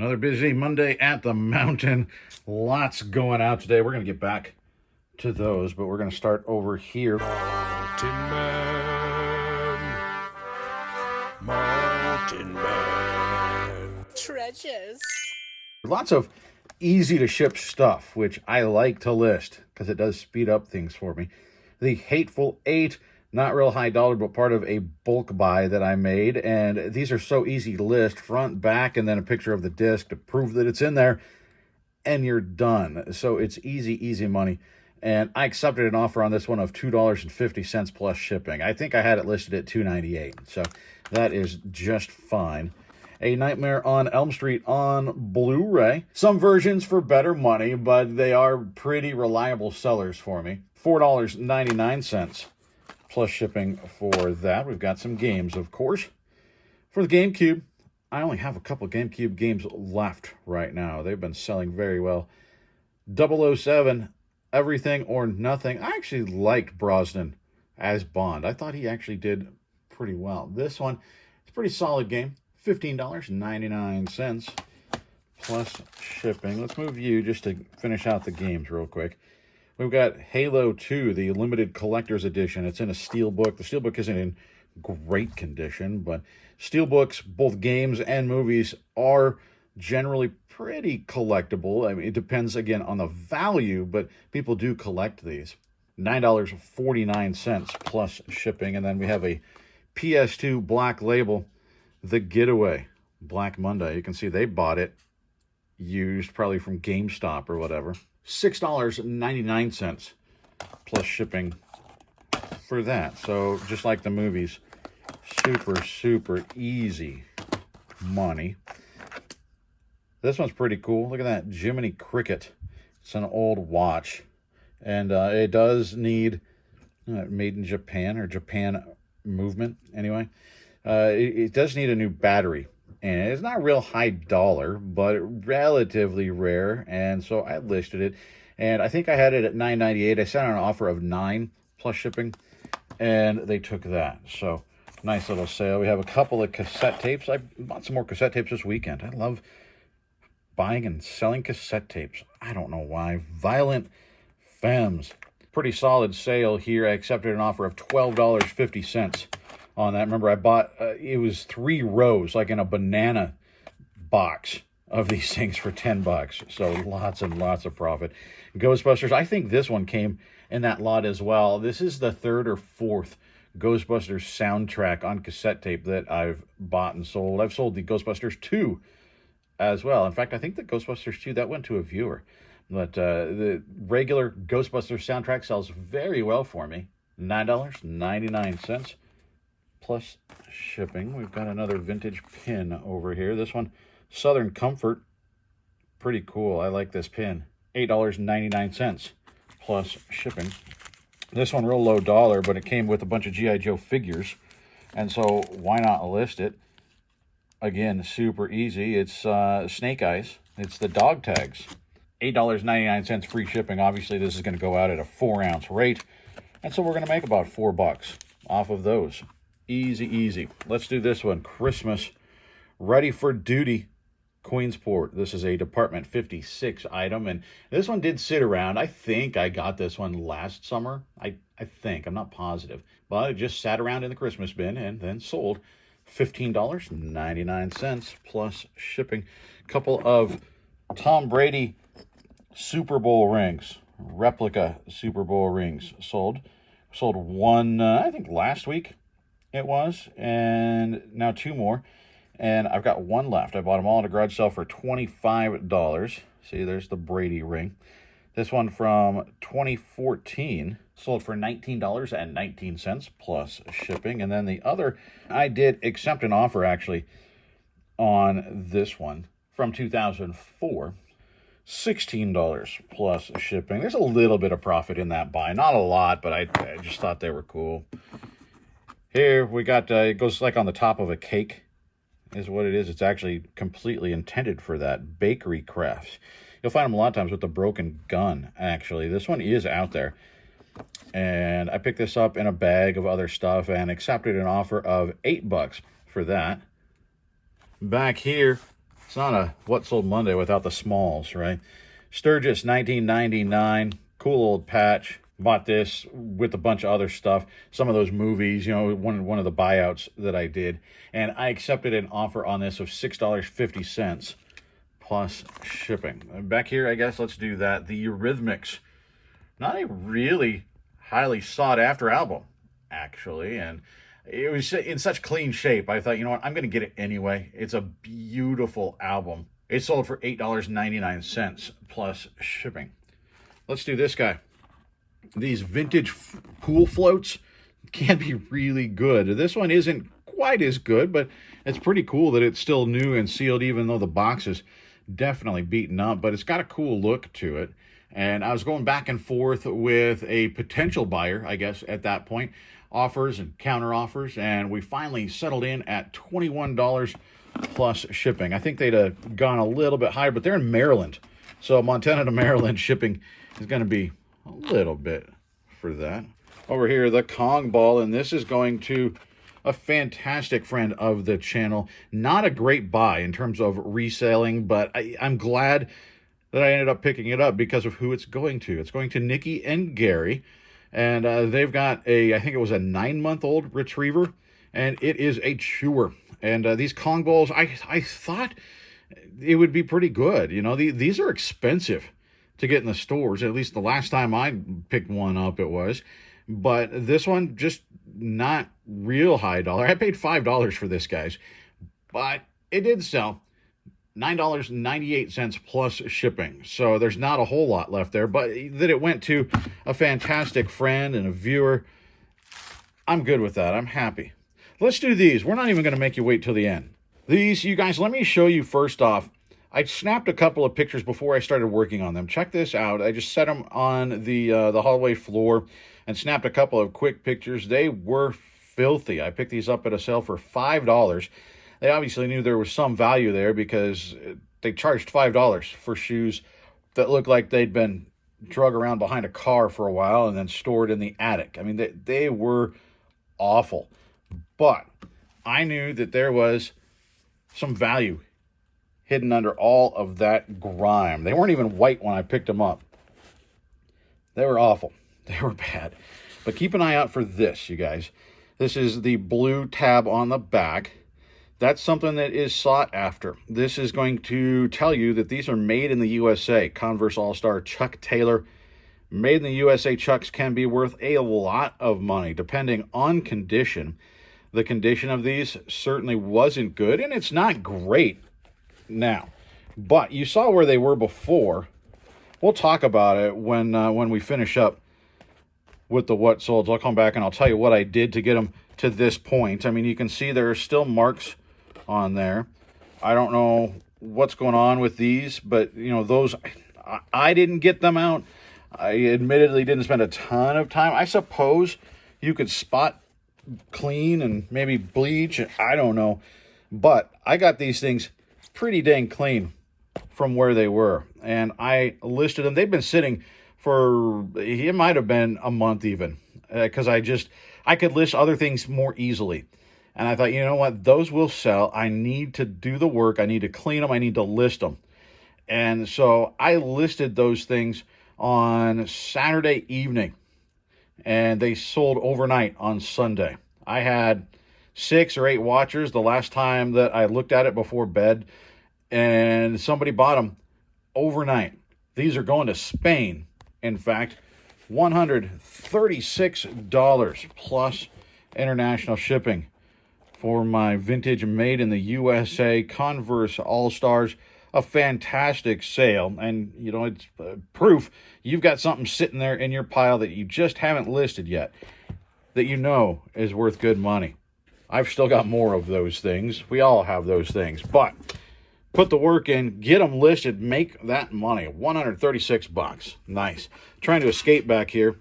Another busy Monday at the mountain. Lots going out today. We're going to get back to those, but we're going to start over here. Mountain Man. Mountain Man. Treasures. Lots of easy to ship stuff, which I like to list because it does speed up things for me. The Hateful Eight, not real high dollar, but part of a bulk buy that I made. And these are so easy to list, front, back, and then a picture of the disc to prove that it's in there. And you're done. So it's easy money. And I accepted an offer on this one of $2.50 plus shipping. I think I had it listed at $2.98. So that is just fine. A Nightmare on Elm Street on Blu-ray. Some versions for better money, but they are pretty reliable sellers for me. $4.99 plus shipping for that. We've got some games, of course. For the GameCube, I only have a couple GameCube games left right now. They've been selling very well. 007, Everything or Nothing. I actually liked Brosnan as Bond. I thought he actually did pretty well. This one, it's a pretty solid game. $15.99 plus shipping. Let's move you just to finish out the games real quick. We've got Halo 2, the limited collector's edition. It's in a steelbook. The steelbook isn't in great condition, but steelbooks, both games and movies, are generally pretty collectible. I mean, it depends, again, on the value, but people do collect these. $9.49 plus shipping. And then we have a PS2 Black Label, The Getaway, Black Monday. You can see they bought it used, probably from GameStop or whatever. $6.99 plus shipping for that. So just like the movies, super easy money. This one's pretty cool. Look at that Jiminy Cricket. It's an old watch, and it does need made in Japan, or Japan movement anyway. It does need a new battery, and it's not real high dollar, but relatively rare, and so I listed it, and I think I had it at $9.98. I sent out an offer of $9 plus shipping, and they took that. So nice little sale. We have a couple of cassette tapes. I bought some more cassette tapes this weekend. I love buying and selling cassette tapes. I don't know why. Violent Femmes. Pretty solid sale here. I accepted an offer of $12.50 on that. Remember, I bought, it was 3 rows, like in a banana box of these things for $10. So lots and lots of profit. Ghostbusters, I think this one came in that lot as well. This is the 3rd or 4th Ghostbusters soundtrack on cassette tape that I've bought and sold. I've sold the Ghostbusters 2 as well. In fact, I think the Ghostbusters 2, that went to a viewer. But the regular Ghostbusters soundtrack sells very well for me. $9.99 plus shipping. We've got another vintage pin over here. This one, Southern Comfort. Pretty cool. I like this pin. $8.99 plus shipping. This one, real low dollar, but it came with a bunch of G.I. Joe figures. And so why not list it? Again, super easy. It's Snake Eyes. It's the dog tags. $8.99 free shipping. Obviously, this is going to go out at a 4-ounce rate. And so we're going to make about $4 off of those. Easy. Let's do this one. Christmas Ready for Duty Queensport. This is a Department 56 item. And this one did sit around. I think I got this one last summer. I think. I'm not positive. But it just sat around in the Christmas bin and then sold. $15.99 plus shipping. Couple of Tom Brady Super Bowl rings, replica Super Bowl rings sold. Sold one, I think last week it was, and now 2 more. And I've got 1 left. I bought them all at a garage sale for $25. See, there's the Brady ring. This one from 2014 sold for $19.19 plus shipping. And then the other, I did accept an offer actually on this one from 2004. $16 plus shipping. There's a little bit of profit in that buy. Not a lot, but I just thought they were cool. Here we got, it goes like on the top of a cake is what it is. It's actually completely intended for that. Bakery crafts. You'll find them a lot of times with the broken gun, actually. This one is out there. And I picked this up in a bag of other stuff and accepted an offer of $8 for that. Back here, It's not a What Sold Monday without the smalls, right? Sturgis, 1999. Cool old patch. Bought this with a bunch of other stuff. Some of those movies, you know, one of the buyouts that I did. And I accepted an offer on this of $6.50 plus shipping. Back here, I guess, let's do that. The Eurythmics. Not a really highly sought after album, actually. And it was in such clean shape. I thought, you know what, I'm going to get it anyway. It's a beautiful album. It sold for $8.99 plus shipping. Let's do this guy. These vintage pool floats can be really good. This one isn't quite as good, but it's pretty cool that it's still new and sealed, even though the box is definitely beaten up. But it's got a cool look to it. And I was going back and forth with a potential buyer, I guess, at that point. Offers and counter offers, and we finally settled in at $21 plus shipping. I think they'd have gone a little bit higher, but they're in Maryland. So Montana to Maryland shipping is going to be a little bit for that. Over here, the Kong ball, and this is going to a fantastic friend of the channel. Not a great buy in terms of reselling, but I'm glad that I ended up picking it up because of who it's going to. It's going to Nikki and Gary. And they've got I think it was a 9-month-old retriever, and it is a chewer. And these Kong balls, I thought it would be pretty good. You know, these are expensive to get in the stores. At least the last time I picked one up, it was. But this one, just not real high dollar. I paid $5 for this, guys. But it did sell. $9.98 plus shipping. So there's not a whole lot left there, but that it went to a fantastic friend and a viewer, I'm good with that. I'm happy. Let's do these. We're not even going to make you wait till the end. These, you guys, let me show you first off. I snapped a couple of pictures before I started working on them. Check this out. I just set them on the hallway floor and snapped a couple of quick pictures. They were filthy. I picked these up at a sale for $5. They obviously knew there was some value there because they charged $5 for shoes that looked like they'd been drug around behind a car for a while and then stored in the attic. I mean, they were awful. But I knew that there was some value hidden under all of that grime. They weren't even white when I picked them up. They were awful. They were bad. But keep an eye out for this, you guys. This is the blue tab on the back. That's something that is sought after. This is going to tell you that these are made in the USA. Converse All-Star Chuck Taylor. Made in the USA Chucks can be worth a lot of money, depending on condition. The condition of these certainly wasn't good, and it's not great now. But you saw where they were before. We'll talk about it when we finish up with the what solds. I'll come back and I'll tell you what I did to get them to this point. I mean, you can see there are still marks on there. I don't know what's going on with these, but you know, those I didn't get them out. I admittedly didn't spend a ton of time. I suppose you could spot clean and maybe bleach. I don't know, but I got these things pretty dang clean from where they were, and I listed them. They've been sitting for, it might have been a month even, because I could list other things more easily. And I thought, you know what, those will sell. I need to do the work. I need to clean them. I need to list them. And so I listed those things on Saturday evening, and they sold overnight on Sunday. I had 6 or 8 watchers the last time that I looked at it before bed, and somebody bought them overnight. These are going to Spain, in fact, $136 plus international shipping for my vintage made in the USA Converse All-Stars. A fantastic sale, and you know, it's proof you've got something sitting there in your pile that you just haven't listed yet that you know is worth good money. I've still got more of those things. We all have those things, but put the work in, get them listed, make that money. $136. Nice. Trying to escape back here.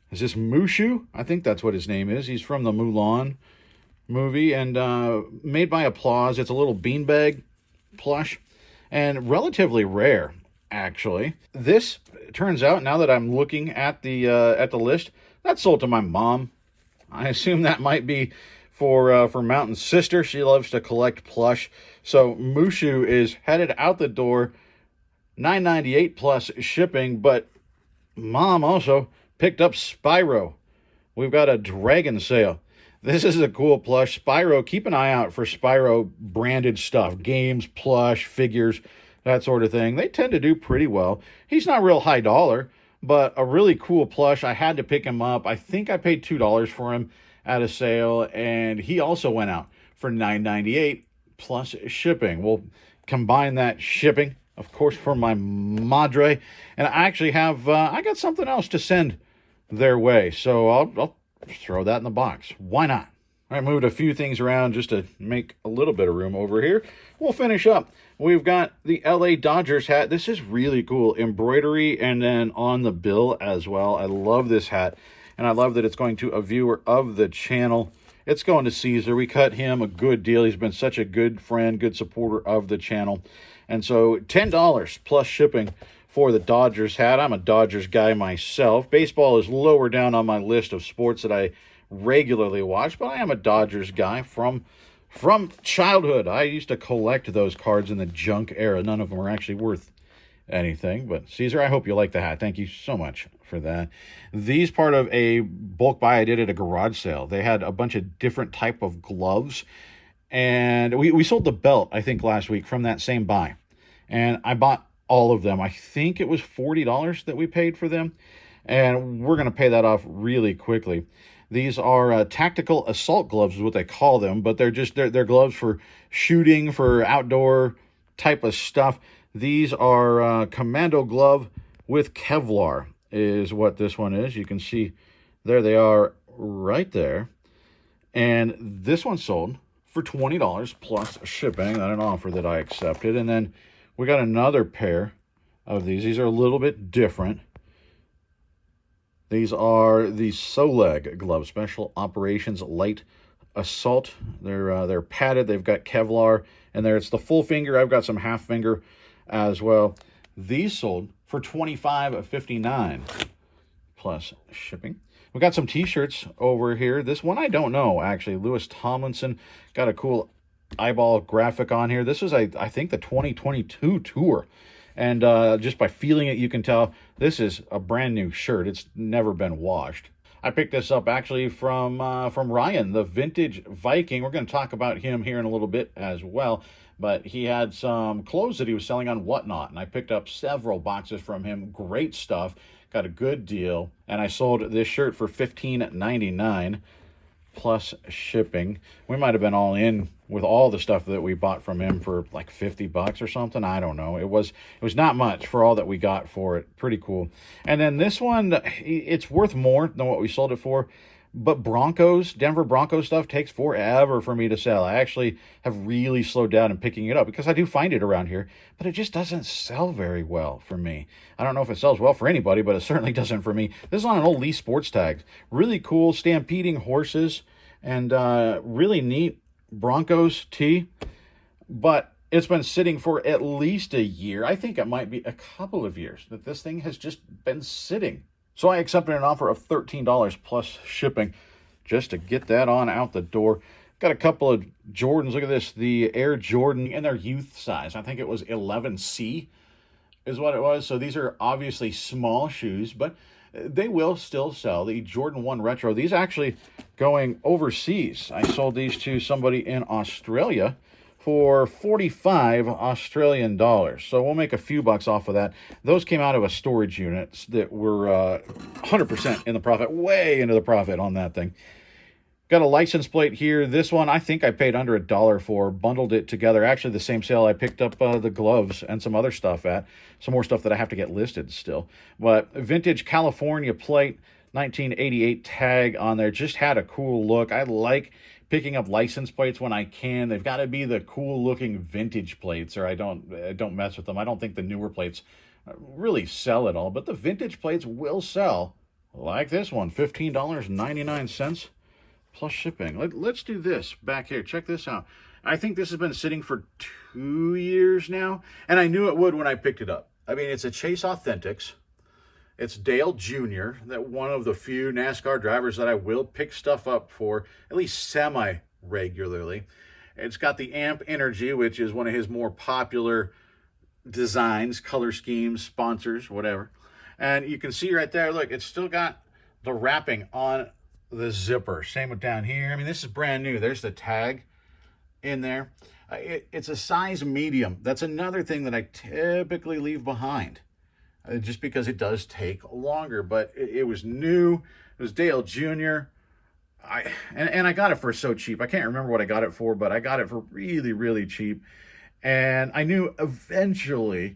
Is this Mushu? I think that's what his name is. He's from the Mulan movie, and made by Applause. It's a little beanbag plush and relatively rare, actually. This turns out, now that I'm looking at the list, that's sold to my mom. I assume that might be for Mountain's sister. She loves to collect plush. So Mushu is headed out the door, $9.98 plus shipping, but Mom also picked up Spyro. We've got a dragon sale. This is a cool plush. Spyro, keep an eye out for Spyro branded stuff. Games, plush, figures, that sort of thing. They tend to do pretty well. He's not real high dollar, but a really cool plush. I had to pick him up. I think I paid $2 for him at a sale, and he also went out for $9.98 plus shipping. We'll combine that shipping, of course, for my madre, and I actually have, I got something else to send their way, so I'll throw that in the box. Why not? I moved a few things around just to make a little bit of room over here. We'll finish up. We've got the LA Dodgers hat. This is really cool. Embroidery and then on the bill as well. I love this hat, and I love that it's going to a viewer of the channel. It's going to Caesar. We cut him a good deal. He's been such a good friend, good supporter of the channel. And so $10 plus shipping for the Dodgers hat. I'm a Dodgers guy myself. Baseball is lower down on my list of sports that I regularly watch, but I am a Dodgers guy from childhood. I used to collect those cards in the junk era. None of them are actually worth anything, but Caesar, I hope you like the hat. Thank you so much for that. These part of a bulk buy I did at a garage sale. They had a bunch of different type of gloves, and we sold the belt, I think, last week from that same buy, and I bought all of them. I think it was $40 that we paid for them, and we're going to pay that off really quickly. These are tactical assault gloves is what they call them, but they're gloves for shooting, for outdoor type of stuff. These are Commando Glove with Kevlar is what this one is. You can see there they are right there. And this one sold for $20 plus shipping. That's an offer that I accepted. And then we got another pair of these. These are a little bit different. These are the Soleg gloves, Special Operations Light Assault. They're padded. They've got Kevlar, and there it's the full finger. I've got some half finger as well. These sold for $25.59 plus shipping. We got some T-shirts over here. This one I don't know actually. Lewis Tomlinson got a cool eyeball graphic on here. This is I think the 2022 tour. And just by feeling it, you can tell this is a brand new shirt. It's never been washed. I picked this up actually from Ryan, the Vintage Viking. We're going to talk about him here in a little bit as well. But he had some clothes that he was selling on Whatnot, and I picked up several boxes from him. Great stuff. Got a good deal. And I sold this shirt for $15.99 plus shipping. We might have been all in with all the stuff that we bought from him for like $50 or something. I don't know. It was not much for all that we got for it. Pretty cool. And then this one, it's worth more than what we sold it for. But Denver Broncos stuff takes forever for me to sell. I actually have really slowed down in picking it up because I do find it around here, but it just doesn't sell very well for me. I don't know if it sells well for anybody, but it certainly doesn't for me. This is on an old Lee Sports tag. Really cool stampeding horses and really neat Broncos tee, but it's been sitting for at least a year. I think it might be a couple of years that this thing has just been sitting. So I accepted an offer of $13 plus shipping just to get that on out the door. Got a couple of Jordans. Look at this, the Air Jordan in their youth size. I think it was 11C is what it was. So these are obviously small shoes, but they will still sell. The Jordan 1 Retro. These actually going overseas. I sold these to somebody in Australia for 45 Australian dollars. So we'll make a few bucks off of that. Those came out of a storage unit that were 100% in the profit, way into the profit on that thing. Got a license plate here. This one, I think I paid under $1 for, bundled it together. Actually, the same sale I picked up the gloves and some other stuff at. Some more stuff that I have to get listed still. But vintage California plate, 1988 tag on there. Just had a cool look. I like picking up license plates when I can. They've got to be the cool looking vintage plates, or I don't mess with them. I don't think the newer plates really sell at all, but the vintage plates will sell, like this one, $15.99 plus shipping. Let's do this back here. Check this out. I think this has been sitting for 2 years now, and I knew it would when I picked it up. I mean, it's a Chase Authentics. It's Dale Jr., that one of the few NASCAR drivers that I will pick stuff up for, at least semi-regularly. It's got the Amp Energy, which is one of his more popular designs, color schemes, sponsors, whatever. And you can see right there, look, it's still got the wrapping on the zipper. Same with down here. I mean, this is brand new. There's the tag in there. It's a size medium. That's another thing that I typically leave behind, just because it does take longer. But it was new. It was Dale Jr. And I got it for so cheap. I can't remember what I got it for, but I got it for really, really cheap. And I knew eventually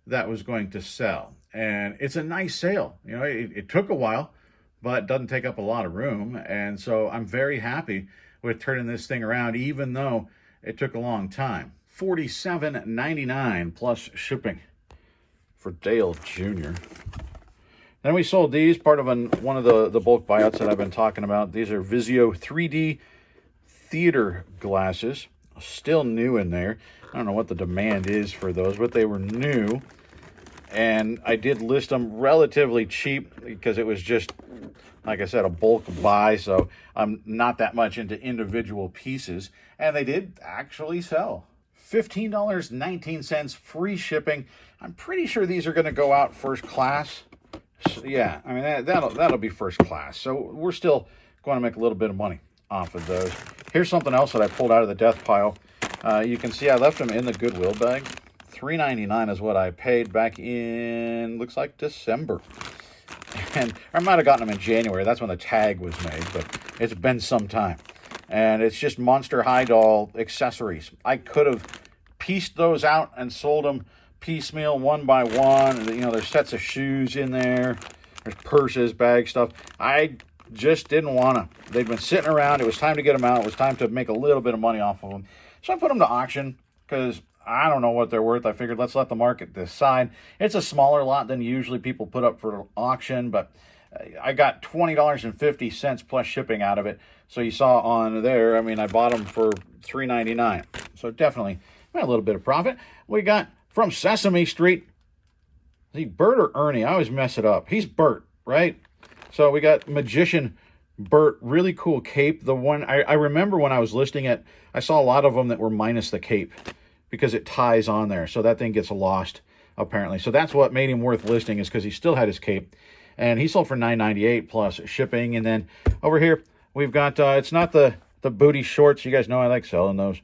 that was going to sell. And it's a nice sale. You know, it took a while, but it doesn't take up a lot of room. And so I'm very happy with turning this thing around, even though it took a long time. $47.99 plus shipping for Dale Jr. Then we sold these, part of one of the bulk buyouts that I've been talking about. These are Vizio 3D theater glasses. Still new in there. I don't know what the demand is for those, but they were new. And I did list them relatively cheap because it was just, like I said, a bulk buy. So I'm not that much into individual pieces. And they did actually sell. $15.19 free shipping. I'm pretty sure these are going to go out first class. So, yeah, I mean, that'll be first class. So we're still going to make a little bit of money off of those. Here's something else that I pulled out of the death pile. You can see I left them in the Goodwill bag. $3.99 is what I paid back in, looks like December. And I might have gotten them in January. That's when the tag was made, but it's been some time. And it's just Monster High Doll accessories. I could have pieced those out and sold them piecemeal, one by one. You know, there's sets of shoes in there. There's purses, bag stuff. I just didn't want to. They'd been sitting around. It was time to get them out. It was time to make a little bit of money off of them. So I put them to auction because I don't know what they're worth. I figured let's let the market decide. It's a smaller lot than usually people put up for auction, but I got $20.50 plus shipping out of it. So you saw on there, I mean, I bought them for $3.99. So definitely made a little bit of profit. We got from Sesame Street. Is he Bert or Ernie? I always mess it up. He's Bert, right? So we got Magician Bert, really cool cape. The one I remember when I was listing it, I saw a lot of them that were minus the cape because it ties on there. So that thing gets lost, apparently. So that's what made him worth listing, is because he still had his cape. And he sold for $9.98 plus shipping. And then over here, we've got, it's not the booty shorts. You guys know I like selling those.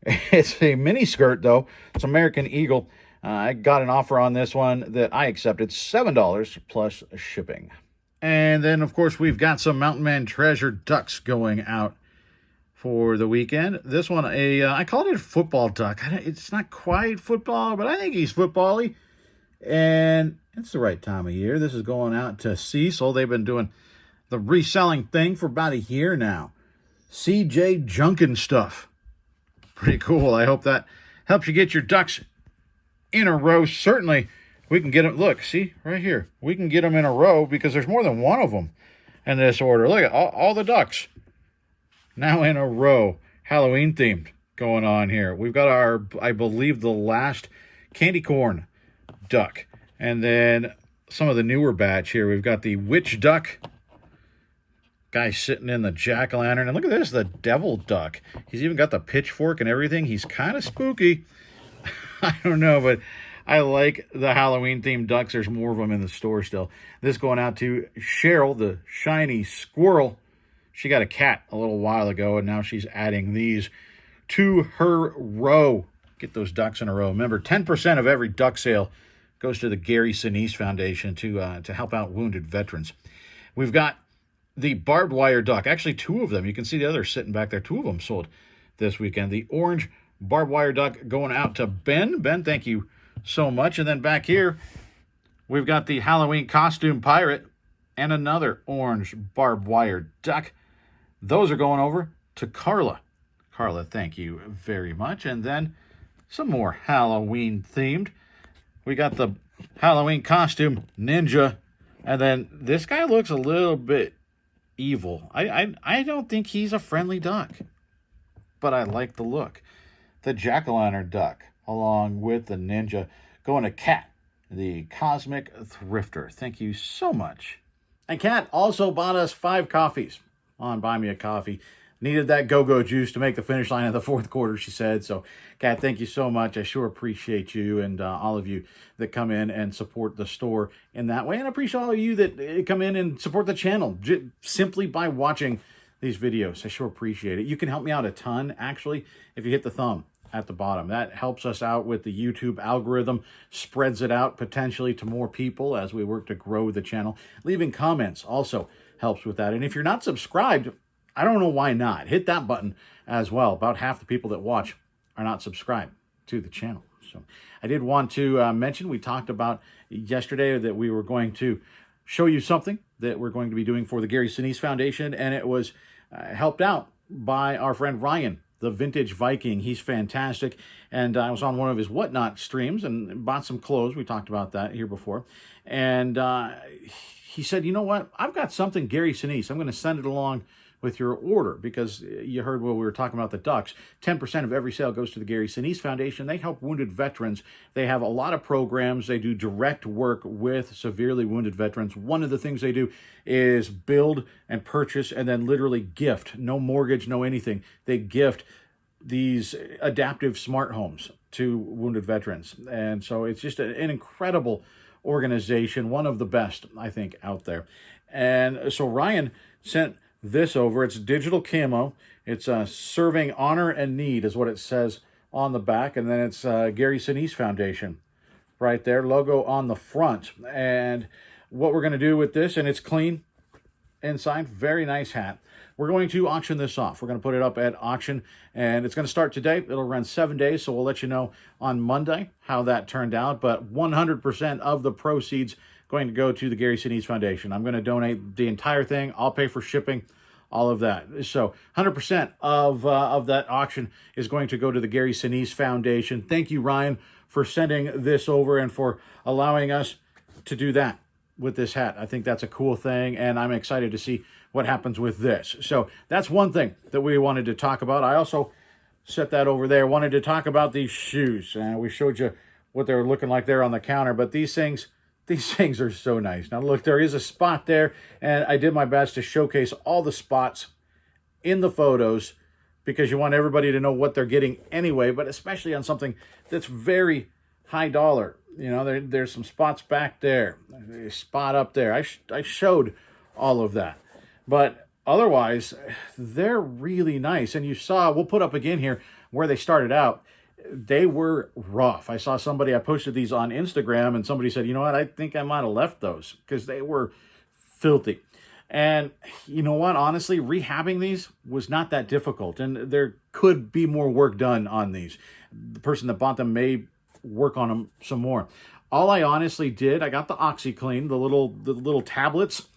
It's a mini skirt, though. It's American Eagle. I got an offer on this one that I accepted, $7 plus shipping. And then, of course, we've got some Mountain Man Treasure ducks going out for the weekend. This one, I called it a football duck. It's not quite football, but I think he's football-y. And it's the right time of year. This is going out to Cecil. They've been doing the reselling thing for about a year now. CJ Junkin stuff. Pretty cool. I hope that helps you get your ducks in a row. Certainly, we can get them. Look, see, right here. We can get them in a row because there's more than one of them in this order. Look at all the ducks now in a row. Halloween themed going on here. We've got our, I believe, the last candy corn duck. And then some of the newer batch here. We've got the witch duck. Guy sitting in the jack-o'-lantern. And look at this, the devil duck. He's even got the pitchfork and everything. He's kind of spooky. I don't know, but I like the Halloween-themed ducks. There's more of them in the store still. This going out to Cheryl, the shiny squirrel. She got a cat a little while ago, and now she's adding these to her row. Get those ducks in a row. Remember, 10% of every duck sale goes to the Gary Sinise Foundation to help out wounded veterans. We've got the barbed wire duck. Actually, two of them. You can see the others sitting back there. Two of them sold this weekend. The orange barbed wire duck going out to Ben. Ben, thank you so much. And then back here, we've got the Halloween costume pirate and another orange barbed wire duck. Those are going over to Carla. Carla, thank you very much. And then some more Halloween themed. We got the Halloween costume ninja. And then this guy looks a little bit evil. I don't think he's a friendly duck, but I like the look. The jack-o'-lantern duck along with the ninja going to Cat the Cosmic Thrifter. Thank you so much. And Kat also bought us 5 coffees on Buy Me a Coffee. Needed that go-go juice to make the finish line of the 4th quarter, she said. So, Kat, thank you so much. I sure appreciate you and all of you that come in and support the store in that way. And I appreciate all of you that come in and support the channel simply by watching these videos. I sure appreciate it. You can help me out a ton, actually, if you hit the thumb at the bottom. That helps us out with the YouTube algorithm, spreads it out potentially to more people as we work to grow the channel. Leaving comments also helps with that. And if you're not subscribed, I don't know why not. Hit that button as well. About half the people that watch are not subscribed to the channel. So I did want to mention, we talked about yesterday that we were going to show you something that we're going to be doing for the Gary Sinise Foundation, and it was helped out by our friend Ryan, the Vintage Viking. He's fantastic. And I was on one of his Whatnot streams and bought some clothes. We talked about that here before. And he said, you know what? I've got something Gary Sinise. I'm going to send it along with your order, because you heard when we were talking about the ducks, 10% of every sale goes to the Gary Sinise Foundation. They help wounded veterans. They have a lot of programs. They do direct work with severely wounded veterans. One of the things they do is build and purchase and then literally gift. No mortgage, no anything. They gift these adaptive smart homes to wounded veterans. And so it's just an incredible organization, one of the best, I think, out there. And so Ryan sent this over. It's digital camo. It's serving honor and need is what it says on the back. And then it's Gary Sinise Foundation right there, logo on the front. And what we're going to do with this, and it's clean inside, very nice hat. We're going to auction this off. We're going to put it up at auction, and it's going to start today. It'll run 7 days, so we'll let you know on Monday how that turned out. But 100% of the proceeds going to go to the Gary Sinise Foundation. I'm going to donate the entire thing. I'll pay for shipping, all of that. So 100% of that auction is going to go to the Gary Sinise Foundation. Thank you, Ryan, for sending this over and for allowing us to do that with this hat. I think that's a cool thing, and I'm excited to see what happens with this. So that's one thing that we wanted to talk about. I also set that over there. Wanted to talk about these shoes. We showed you what they were looking like there on the counter, but these things are so nice. Now look, there is a spot there, and I did my best to showcase all the spots in the photos because you want everybody to know what they're getting anyway, but especially on something that's very high dollar. You know, there's some spots back there, a spot up there. I showed all of that. But otherwise, they're really nice. And you saw, we'll put up again here where they started out. They were rough. I saw somebody, I posted these on Instagram, and somebody said, you know what, I think I might have left those because they were filthy. And you know what, honestly, rehabbing these was not that difficult. And there could be more work done on these. The person that bought them may work on them some more. All I honestly did, I got the OxyClean, the little tablets,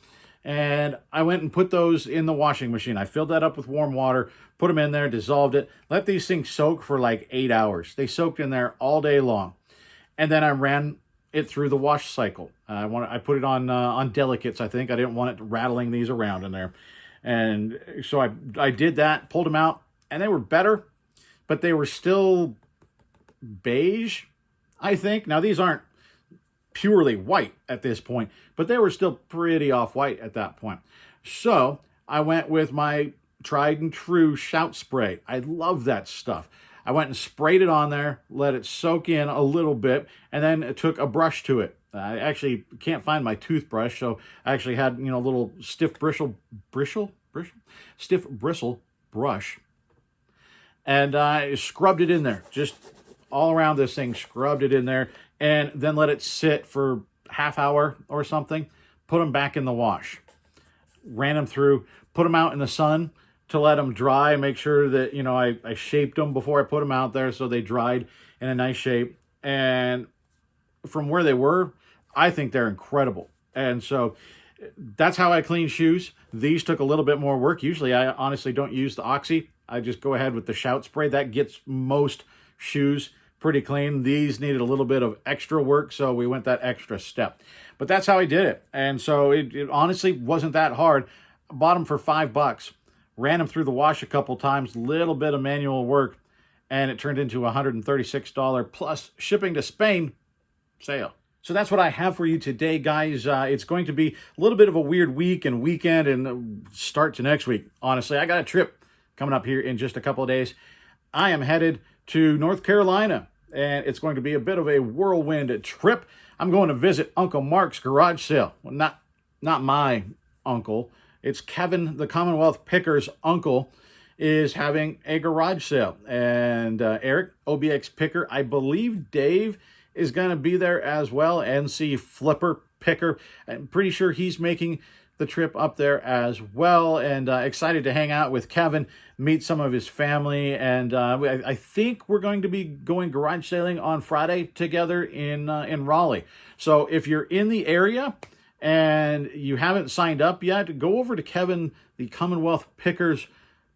and I went and put those in the washing machine. I filled that up with warm water, put them in there, dissolved it, let these things soak for like 8 hours. They soaked in there all day long. And then I ran it through the wash cycle. I put it on delicates, I think. I didn't want it rattling these around in there. And so I did that, pulled them out, and they were better, but they were still beige, I think. Now, these aren't purely white at this point, but they were still pretty off-white at that point. So I went with my tried and true shout spray. I love that stuff. I went and sprayed it on there, let it soak in a little bit, and then took a brush to it. I actually can't find my toothbrush, so I actually had, a little stiff bristle brush, and I scrubbed it in there, just all around this thing, scrubbed it in there, and then let it sit for half hour or something, put them back in the wash. Ran them through, put them out in the sun to let them dry, make sure that, I shaped them before I put them out there so they dried in a nice shape. And from where they were, I think they're incredible. And so that's how I clean shoes. These took a little bit more work. Usually I honestly don't use the Oxy. I just go ahead with the shout spray. That gets most shoes pretty clean. These needed a little bit of extra work, so we went that extra step. But that's how I did it. And so it honestly wasn't that hard. I bought them for $5. Ran them through the wash a couple times, little bit of manual work, and it turned into $136 plus shipping to Spain sale. So that's what I have for you today, guys. It's going to be a little bit of a weird week and weekend and start to next week. Honestly, I got a trip coming up here in just a couple of days. I am headed to North Carolina, and it's going to be a bit of a whirlwind trip. I'm going to visit Uncle Mark's garage sale. Well, not my uncle. It's Kevin, the Commonwealth Picker's uncle, is having a garage sale. And Eric, OBX Picker, I believe Dave is going to be there as well. NC Flipper Picker. I'm pretty sure he's making the trip up there as well. And excited to hang out with Kevin, meet some of his family. And I think we're going to be going garage sailing on Friday together in Raleigh. So if you're in the area and you haven't signed up yet, go over to Kevin, the Commonwealth Pickers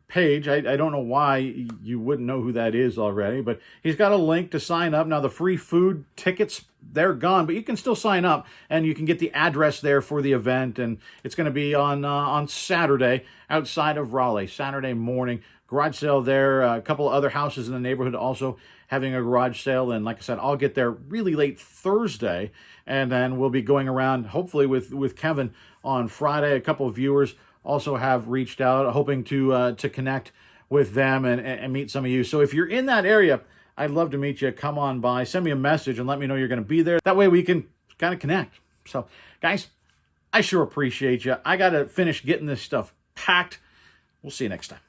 page. I don't know why you wouldn't know who that is already, but he's got a link to sign up. Now, the free food tickets, they're gone, but you can still sign up, and you can get the address there for the event, and it's going to be on Saturday outside of Raleigh, Saturday morning. Garage sale there. A couple of other houses in the neighborhood also having a garage sale, and like I said, I'll get there really late Thursday, and then we'll be going around, hopefully with Kevin on Friday. A couple of viewers also have reached out, hoping to connect with them and meet some of you. So if you're in that area, I'd love to meet you. Come on by, send me a message, and let me know you're going to be there. That way we can kind of connect. So, guys, I sure appreciate you. I got to finish getting this stuff packed. We'll see you next time.